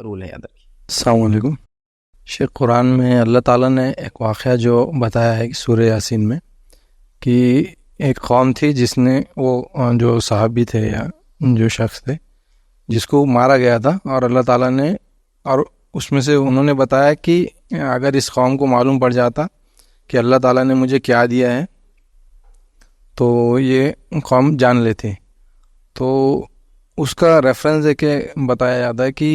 Role ہے، یاد رکھیے۔ السلام علیکم شیخ، قرآن میں اللہ تعالیٰ نے ایک واقعہ جو بتایا ہے سورہ یاسین میں کہ ایک قوم تھی جس نے وہ جو صحابی تھے یا جو شخص تھے جس کو مارا گیا تھا، اور اللہ تعالیٰ نے اور اس میں سے انہوں نے بتایا کہ اگر اس قوم کو معلوم پڑ جاتا کہ اللہ تعالیٰ نے مجھے کیا دیا ہے تو یہ قوم جان لیتے۔ تو اس کا ریفرنس ہے کہ بتایا جاتا ہے کہ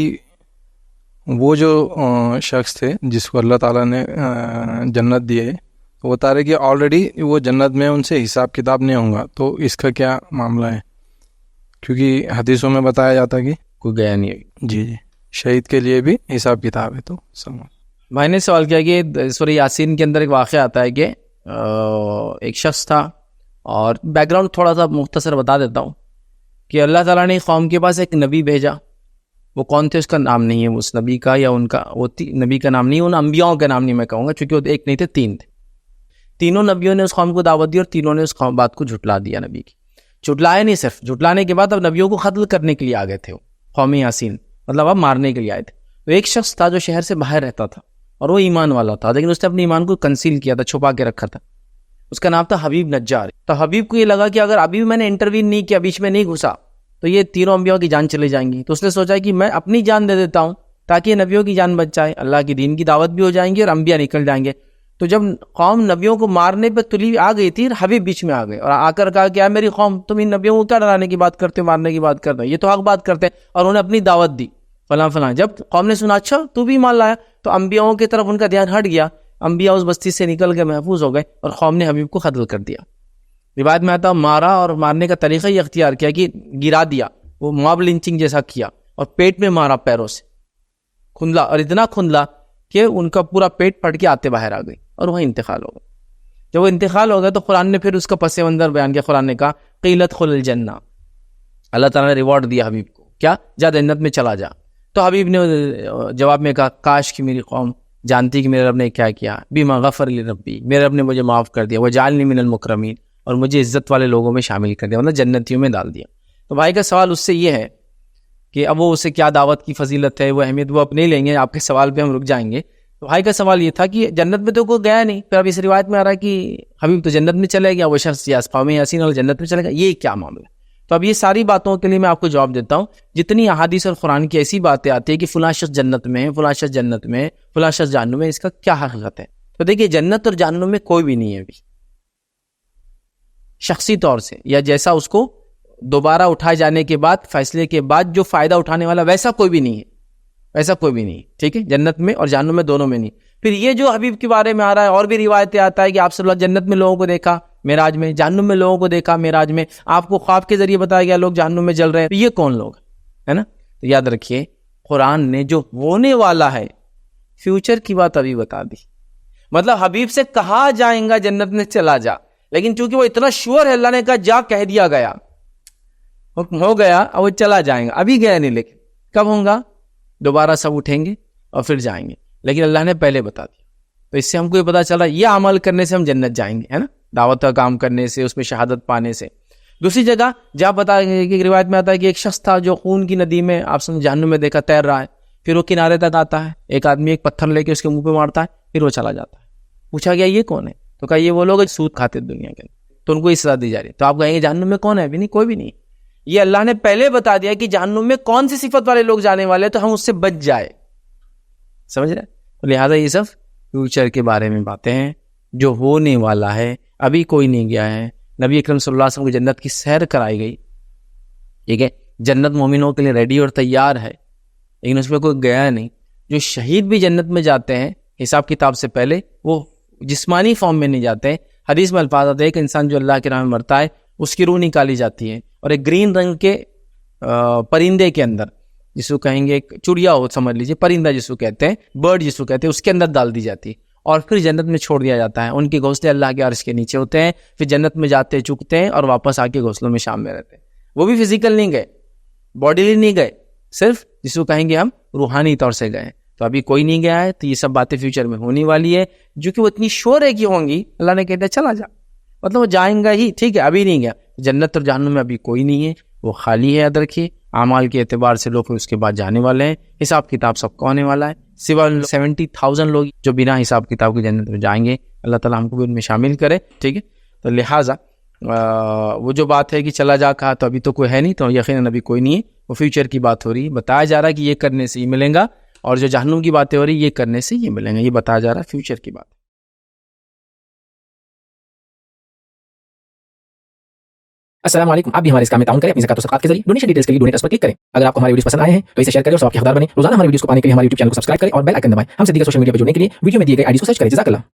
وہ جو شخص تھے جس کو اللہ تعالیٰ نے جنت دی ہے، وہ بتا رہے کہ آلریڈی وہ جنت میں ان سے حساب کتاب نہیں ہوں گا، تو اس کا کیا معاملہ ہے؟ کیونکہ حدیثوں میں بتایا جاتا ہے کہ کوئی گیا نہیں ہے۔ جی شہید کے لیے بھی حساب کتاب ہے۔ تو میں نے سوال کیا کہ سورہ یاسین کے اندر ایک واقعہ آتا ہے کہ ایک شخص تھا، اور بیک گراؤنڈ تھوڑا سا مختصر بتا دیتا ہوں کہ اللہ تعالیٰ نے قوم کے پاس ایک نبی بھیجا۔ وہ کون تھے اس کا نام نہیں ہے اس نبی کا، یا ان کا وہ نبی کا نام نہیں ہے، ان انبیاؤں کا نام نہیں میں کہوں گا، چونکہ وہ ایک نہیں تھے، تین تھے۔ تینوں نبیوں نے اس قوم کو دعوت دی اور تینوں نے اس قوم بات کو جھٹلا دیا۔ نبی کی جھٹلایا نہیں، صرف جھٹلانے کے بعد اب نبیوں کو قتل کرنے کے لیے آ گئے تھے۔ وہ قوم یاسین مطلب اب مارنے کے لیے آئے تھے۔ تو ایک شخص تھا جو شہر سے باہر رہتا تھا اور وہ ایمان والا تھا، لیکن اس نے اپنے ایمان کو کنسیل کیا تھا، چھپا کے رکھا تھا۔ اس کا نام تھا حبیب نجار۔ تو حبیب کو یہ لگا کہ اگر ابھی میں نے انٹروین نہیں کیا، بیچ میں نہیں گھسا، تو یہ تینوں انبیاء کی جان چلی جائیں گی۔ تو اس نے سوچا کہ میں اپنی جان دے دیتا ہوں تاکہ یہ نبیوں کی جان بچ جائے، اللہ کی دین کی دعوت بھی ہو جائیں گی اور انبیاء نکل جائیں گے۔ تو جب قوم نبیوں کو مارنے پہ تلی آ گئی تھی، حبیب بیچ میں آ گئے اور آ کر کہا کہ اے میری قوم، تم ان نبیوں کو کیا ڈرانے کی بات کرتے ہو، مارنے کی بات کرتے ہو، یہ تو حق بات کرتے ہیں۔ اور انہیں اپنی دعوت دی فلاں فلاں۔ جب قوم نے سنا اچھا تو بھی مان لایا، تو انبیاؤں کی طرف ان کا دھیان ہٹ گیا، انبیاء اس بستی سے نکل کے محفوظ ہو گئے اور قوم نے حبیب کو قتل کر دیا۔ روایت میں آتا مارا، اور مارنے کا طریقہ یہ اختیار کیا کہ گرا دیا، وہ موب لنچنگ جیسا کیا، اور پیٹ میں مارا پیروں سے، کھندلا، اور اتنا کھندلا کہ ان کا پورا پیٹ پھٹ کے آتے باہر آ گئی اور وہیں انتقال ہو گیا۔ جب وہ انتقال ہو گیا تو قرآن نے پھر اس کا پس منظر بیان کیا۔ قرآن نے کہا قیلت خل الجنہ، اللہ تعالیٰ نے ریوارڈ دیا حبیب کو، کیا؟ جا جنت میں چلا جا۔ تو حبیب نے جواب میں کہا کاش کہ میری قوم جانتی کہ میرے رب نے کیا کیا، بما غفر لی ربی، میرے رب نے مجھے معاف کر دیا، وجعلنی من المکرمین، اور مجھے عزت والے لوگوں میں شامل کر دیا، مطلب جنتیوں میں ڈال دیا۔ تو بھائی کا سوال اس سے یہ ہے کہ اب وہ اسے کیا دعوت کی فضیلت ہے، وہ اہمیت وہ اپنے لیں گے، آپ کے سوال پہ ہم رک جائیں گے۔ تو بھائی کا سوال یہ تھا کہ جنت میں تو کوئی گیا نہیں، پھر اب اس روایت میں آ رہا ہے کہ حبیب تو جنت میں چلے گیا، وہ شخص قوم یاسین اور جنت میں چلے گا، یہ کیا معاملہ ہے؟ تو اب یہ ساری باتوں کے لیے میں آپ کو جواب دیتا ہوں۔ جتنی احادیث اور قرآن کی ایسی باتیں آتی ہیں کہ فلاں شخص جنت میں ہے، فلاں شخص جنت میں، فلاں شخص جہنم میں، اس کا کیا حقیقت ہے؟ تو دیکھیے جنت اور جہنم میں کوئی بھی نہیں ہے ابھی شخصی طور سے، یا جیسا اس کو دوبارہ اٹھائے جانے کے بعد فیصلے کے بعد جو فائدہ اٹھانے والا، ویسا کوئی بھی نہیں ہے، ویسا کوئی بھی نہیں، ٹھیک ہے؟ جنت میں اور جہنم میں دونوں میں نہیں۔ پھر یہ جو حبیب کے بارے میں آ رہا ہے، اور بھی روایتیں آتا ہے کہ آپ صلی اللہ جنت میں لوگوں کو دیکھا معراج میں، جہنم میں لوگوں کو دیکھا معراج میں، آپ کو خواب کے ذریعے بتایا گیا لوگ جہنم میں جل رہے ہیں، یہ کون لوگ ہے نا؟ تو یاد رکھیے قرآن نے جو ہونے والا ہے فیوچر کی بات ابھی بتا دی، مطلب حبیب سے کہا جائیں گا جنت میں چلا جا، لیکن چونکہ وہ اتنا شور ہے، اللہ نے کہا جا، کہہ دیا گیا، حکم ہو گیا، اور وہ چلا جائیں گا، ابھی گیا نہیں، لیکن کب ہوں گا؟ دوبارہ سب اٹھیں گے اور پھر جائیں گے، لیکن اللہ نے پہلے بتا دیا۔ تو اس سے ہم کو یہ پتا چلا یہ عمل کرنے سے ہم جنت جائیں گے، ہے نا؟ دعوت کا کام کرنے سے، اس میں شہادت پانے سے۔ دوسری جگہ جہاں پتا کہ روایت میں آتا ہے کہ ایک شخص تھا جو خون کی ندی میں آپ سن جہنم میں دیکھا تیر رہا ہے، پھر وہ کنارے تک آتا ہے، ایک آدمی ایک پتھر لے کے اس کے منہ پہ مارتا ہے، پھر وہ چلا جاتا ہے۔ پوچھا گیا یہ کون ہے؟ تو کہا یہ وہ لوگ سود کھاتے دنیا کے، تو ان کو اس سزا دی جا رہی ہے۔ تو آپ کہیں گے جہنم میں کون ہے؟ بھی نہیں، کوئی بھی نہیں۔ یہ اللہ نے پہلے بتا دیا کہ جہنم میں کون سی صفت والے لوگ جانے والے، تو ہم اس سے بچ جائے، سمجھ رہے؟ لہٰذا یہ سب فیوچر کے بارے میں باتیں ہیں، جو ہونے والا ہے، ابھی کوئی نہیں گیا ہے۔ نبی اکرم صلی اللہ علیہ وسلم کو جنت کی سیر کرائی گئی، ٹھیک ہے؟ جنت مومنوں کے لیے ریڈی اور تیار ہے، لیکن اس میں کوئی گیا نہیں۔ جو شہید بھی جنت میں جاتے ہیں حساب کتاب سے پہلے، وہ جسمانی فارم میں نہیں جاتے ہیں۔ حدیث میں الفاظ آتے ہیں ایک انسان جو اللہ کے راہ میں مرتا ہے اس کی روح نکالی جاتی ہے، اور ایک گرین رنگ کے پرندے کے اندر، جس کو کہیں گے چڑیا ہو، سمجھ لیجیے پرندہ جس کو کہتے ہیں، برڈ جس کو کہتے ہیں، اس کے اندر ڈال دی جاتی ہے اور پھر جنت میں چھوڑ دیا جاتا ہے۔ ان کے گھونسلے اللہ کے عرش کے نیچے ہوتے ہیں، پھر جنت میں جاتے چکتے ہیں اور واپس آ کے گھونسلوں میں شام میں رہتے ہیں۔ وہ بھی فزیکل نہیں گئے، باڈیلی نہیں گئے، صرف جس کو کہیں گے ہم روحانی طور سے گئے۔ تو ابھی کوئی نہیں گیا ہے، تو یہ سب باتیں فیوچر میں ہونے والی ہے، جو کہ وہ اتنی شور ہے کہ ہوں گی۔ اللہ نے کہتا ہے چلا جا، مطلب وہ جائیں گا ہی، ٹھیک ہے؟ ابھی نہیں گیا۔ جنت اور جہنم میں ابھی کوئی نہیں ہے، وہ خالی ہے، یاد رکھیے. اعمال کے اعتبار سے لوگ اس کے بعد جانے والے ہیں. حساب کتاب سب کو ہونے والا ہے، سوائے 70,000 لوگ جو بنا حساب کتاب کی جنت میں جائیں گے. اللہ تعالیٰ ہم کو بھی ان میں شامل کرے. ٹھیک ہے، تو لہٰذا وہ جو بات ہے کہ چلا جا کہا تو ابھی تو کوئی ہے نہیں، تو یقیناً ابھی کوئی نہیں ہے. وہ فیوچر کی بات ہو رہی ہے، بتایا جا رہا ہے کہ یہ کرنے سے یہ ملیں گا، اور جو جہنم کی باتیں ہو رہی ہے یہ کرنے سے یہ ملیں گا. یہ بتایا جا رہا ہے فیوچر کی بات. السلام علیکم. آپ بھی ہمارے اس کام میں تعاون کریں اپنی زکات و صدقات کے ذریعے. ڈونیشن ڈیٹیلز کے لیے ڈونیٹ پر کلک کریں. اگر آپ کو ہمارے ویڈیوز پسند آئے ہیں تو اسے شیئر کریں اور سب کے حقدار بنیں. روزانہ ہمارے ویڈیوز کو پانے کے لیے ہمارے YouTube چینل کو سبسکرائب کریں اور بیل آئکن دبائیں. ہم سے دیگر سوشل میڈیا پر جڑنے کے لیے ویڈیو میں دیے گئے آئی ڈیز کو سرچ کریں. جزاک اللہ.